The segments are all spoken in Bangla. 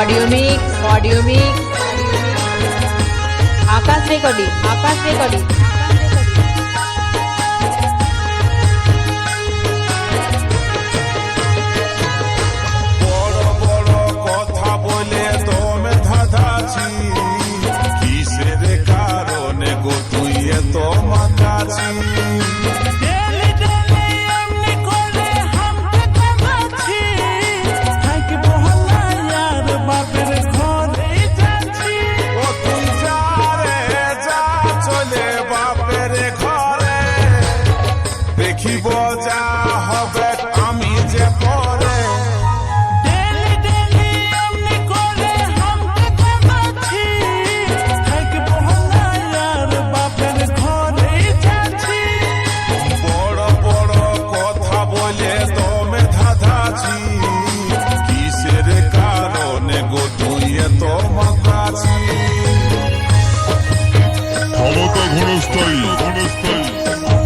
ऑडियो मिक्स आकाश रेकॉर्डिंग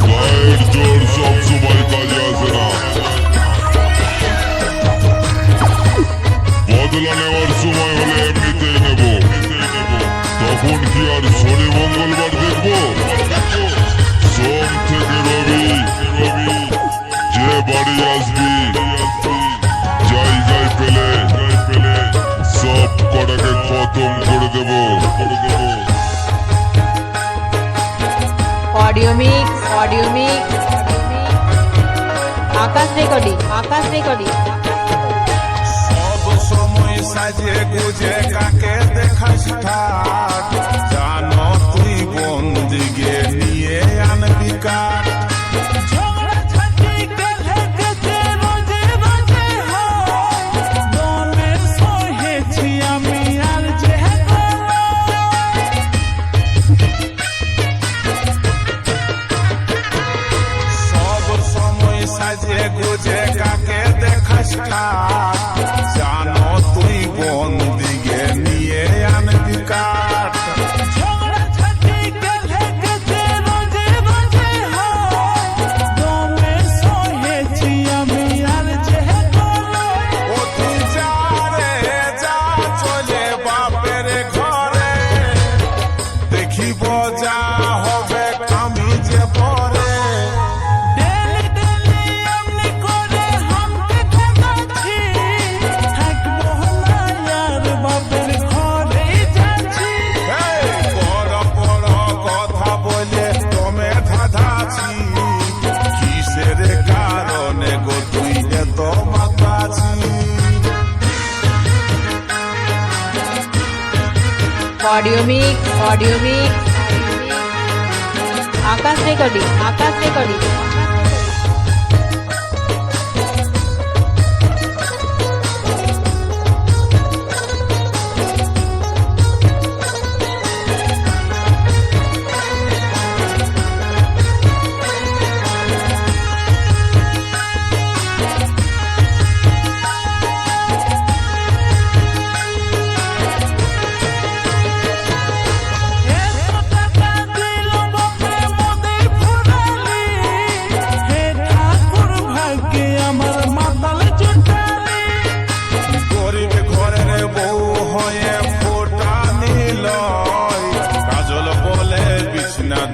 গায়ের জোর সব সময় কাজে আসে না। বদলা নেওয়ার সময় হলে এমনিতেই নেব। তখন কি আর শনি মঙ্গলবার দেখবো? সোম থেকে রবি যে বাড়ি আসবি জায়গায় পেলে সব কটাকে খতম করে দেব। ऑडियो मिक्स आकाश रेकॉर्डिंग सब समय साजे गुजे काके देखास ठाट जानो तुई बंदिगे निये आनबी काट गुजे काके देखास जानो तुई बंदिगे निये आनबी काट ऑडियो मिक्स आकाश रेकॉर्डिंग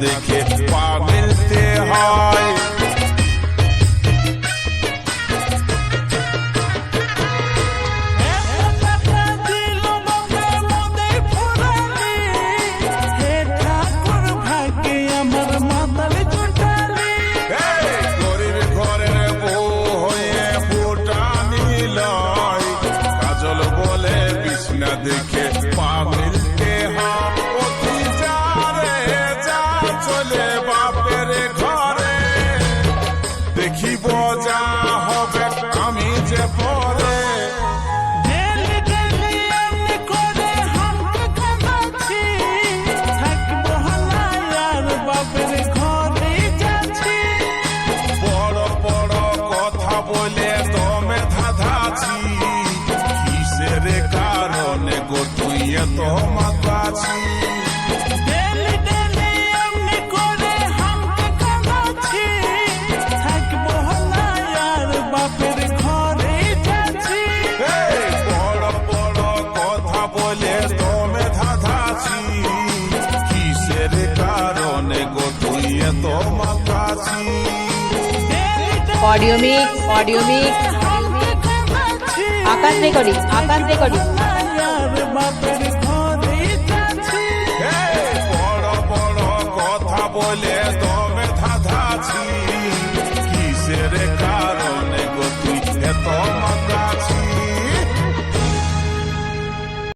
देखे पागलते हाय गरीब घरेर बউ হয়ে ফুটানি লয় কাজল বলে বিছনা দেখে পাগলতে হয় চলে অডিও মিক্স আকাশ রেকর্ডিং বড় বড় কথা বলে